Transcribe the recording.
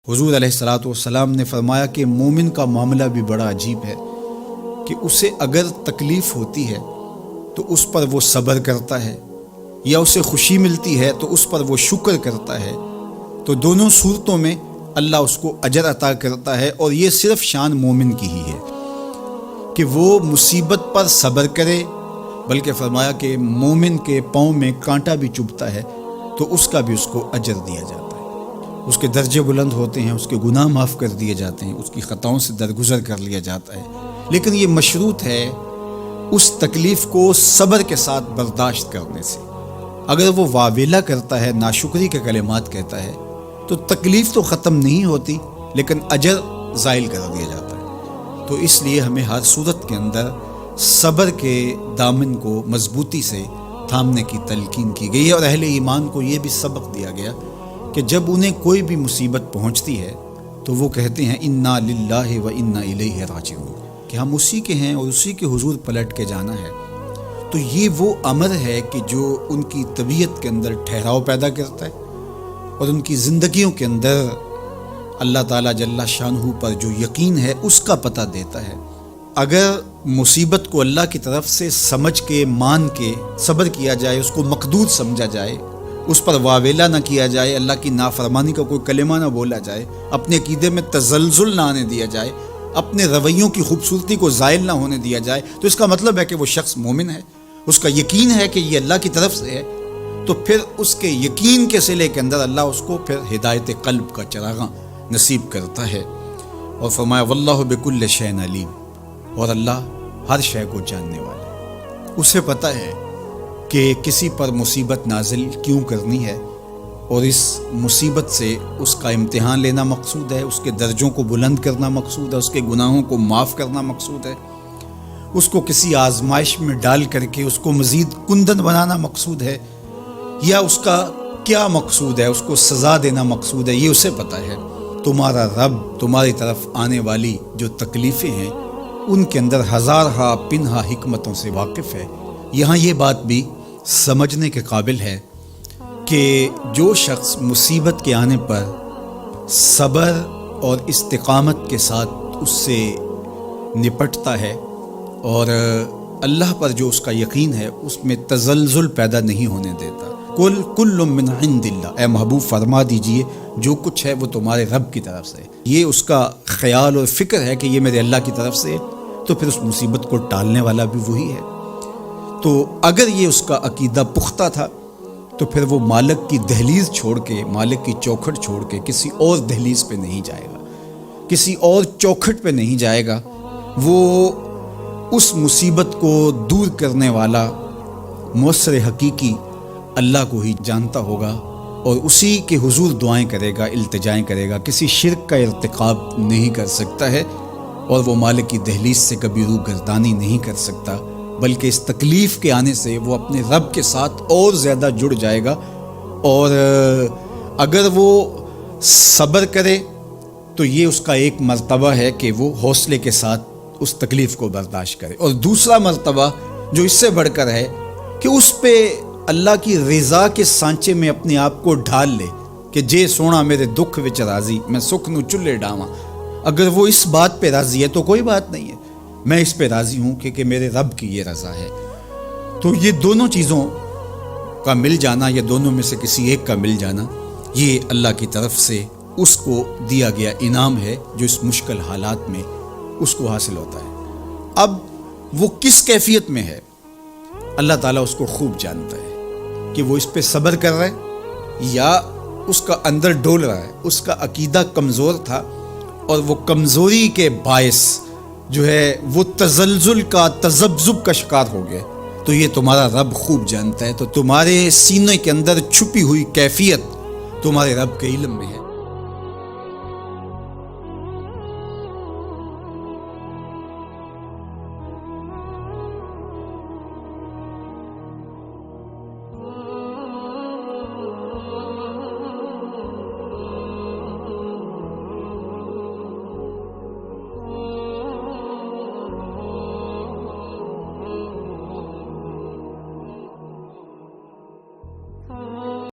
حضور علیہ الصلوۃ والسلام نے فرمایا کہ مومن کا معاملہ بھی بڑا عجیب ہے کہ اسے اگر تکلیف ہوتی ہے تو اس پر وہ صبر کرتا ہے، یا اسے خوشی ملتی ہے تو اس پر وہ شکر کرتا ہے، تو دونوں صورتوں میں اللہ اس کو اجر عطا کرتا ہے۔ اور یہ صرف شان مومن کی ہی ہے کہ وہ مصیبت پر صبر کرے، بلکہ فرمایا کہ مومن کے پاؤں میں کانٹا بھی چبھتا ہے تو اس کا بھی اس کو اجر دیا جاتا ہے، اس کے درجے بلند ہوتے ہیں، اس کے گناہ معاف کر دیے جاتے ہیں، اس کی خطاؤں سے درگزر کر لیا جاتا ہے۔ لیکن یہ مشروط ہے اس تکلیف کو صبر کے ساتھ برداشت کرنے سے۔ اگر وہ واویلا کرتا ہے، ناشکری کے کلمات کہتا ہے، تو تکلیف تو ختم نہیں ہوتی لیکن اجر زائل کر دیا جاتا ہے۔ تو اس لیے ہمیں ہر صورت کے اندر صبر کے دامن کو مضبوطی سے تھامنے کی تلقین کی گئی ہے، اور اہل ایمان کو یہ بھی سبق دیا گیا کہ جب انہیں کوئی بھی مصیبت پہنچتی ہے تو وہ کہتے ہیں انا للہ و انا الیہ راجعون، کہ ہم اسی کے ہیں اور اسی کے حضور پلٹ کے جانا ہے۔ تو یہ وہ امر ہے کہ جو ان کی طبیعت کے اندر ٹھہراؤ پیدا کرتا ہے اور ان کی زندگیوں کے اندر اللہ تعالیٰ جل شانہ پر جو یقین ہے اس کا پتہ دیتا ہے۔ اگر مصیبت کو اللہ کی طرف سے سمجھ کے مان کے صبر کیا جائے، اس کو مقدور سمجھا جائے، اس پر واویلا نہ کیا جائے، اللہ کی نافرمانی کا کوئی کلمہ نہ بولا جائے، اپنے عقیدے میں تزلزل نہ آنے دیا جائے، اپنے رویوں کی خوبصورتی کو زائل نہ ہونے دیا جائے، تو اس کا مطلب ہے کہ وہ شخص مومن ہے، اس کا یقین ہے کہ یہ اللہ کی طرف سے ہے۔ تو پھر اس کے یقین کے صلے کے اندر اللہ اس کو پھر ہدایت قلب کا چراغاں نصیب کرتا ہے، اور فرمایا واللہ بکل شیء علیم، اور اللہ ہر شے کو جاننے والا ہے۔ اسے پتہ ہے کہ کسی پر مصیبت نازل کیوں کرنی ہے، اور اس مصیبت سے اس کا امتحان لینا مقصود ہے، اس کے درجوں کو بلند کرنا مقصود ہے، اس کے گناہوں کو معاف کرنا مقصود ہے، اس کو کسی آزمائش میں ڈال کر کے اس کو مزید کندن بنانا مقصود ہے، یا اس کا کیا مقصود ہے، اس کو سزا دینا مقصود ہے، یہ اسے پتہ ہے۔ تمہارا رب تمہاری طرف آنے والی جو تکلیفیں ہیں ان کے اندر ہزارہا پنہا حکمتوں سے واقف ہے۔ یہاں یہ بات بھی سمجھنے کے قابل ہے کہ جو شخص مصیبت کے آنے پر صبر اور استقامت کے ساتھ اس سے نپٹتا ہے اور اللہ پر جو اس کا یقین ہے اس میں تزلزل پیدا نہیں ہونے دیتا، کل من عند اللہ، اے محبوب فرما دیجئے جو کچھ ہے وہ تمہارے رب کی طرف سے، یہ اس کا خیال اور فکر ہے کہ یہ میرے اللہ کی طرف سے ہے، تو پھر اس مصیبت کو ٹالنے والا بھی وہی ہے۔ تو اگر یہ اس کا عقیدہ پختہ تھا تو پھر وہ مالک کی دہلیز چھوڑ کے، مالک کی چوکھٹ چھوڑ کے کسی اور دہلیز پہ نہیں جائے گا، کسی اور چوکھٹ پہ نہیں جائے گا، وہ اس مصیبت کو دور کرنے والا مؤثر حقیقی اللہ کو ہی جانتا ہوگا، اور اسی کے حضور دعائیں کرے گا، التجائیں کرے گا، کسی شرک کا ارتکاب نہیں کر سکتا ہے، اور وہ مالک کی دہلیز سے کبھی روح گردانی نہیں کر سکتا، بلکہ اس تکلیف کے آنے سے وہ اپنے رب کے ساتھ اور زیادہ جڑ جائے گا۔ اور اگر وہ صبر کرے تو یہ اس کا ایک مرتبہ ہے کہ وہ حوصلے کے ساتھ اس تکلیف کو برداشت کرے، اور دوسرا مرتبہ جو اس سے بڑھ کر ہے کہ اس پہ اللہ کی رضا کے سانچے میں اپنے آپ کو ڈھال لے کہ جے سونا میرے دکھ وچ راضی، میں سکھ نو چلے ڈاواں۔ اگر وہ اس بات پہ راضی ہے تو کوئی بات نہیں ہے، میں اس پہ راضی ہوں کہ میرے رب کی یہ رضا ہے۔ تو یہ دونوں چیزوں کا مل جانا، یا دونوں میں سے کسی ایک کا مل جانا، یہ اللہ کی طرف سے اس کو دیا گیا انعام ہے جو اس مشکل حالات میں اس کو حاصل ہوتا ہے۔ اب وہ کس کیفیت میں ہے اللہ تعالیٰ اس کو خوب جانتا ہے، کہ وہ اس پہ صبر کر رہا ہے یا اس کا اندر ڈول رہا ہے، اس کا عقیدہ کمزور تھا اور وہ کمزوری کے باعث جو ہے وہ تزلزل کا، تذبذب کا شکار ہو گئے، تو یہ تمہارا رب خوب جانتا ہے۔ تو تمہارے سینے کے اندر چھپی ہوئی کیفیت تمہارے رب کے علم میں ہے۔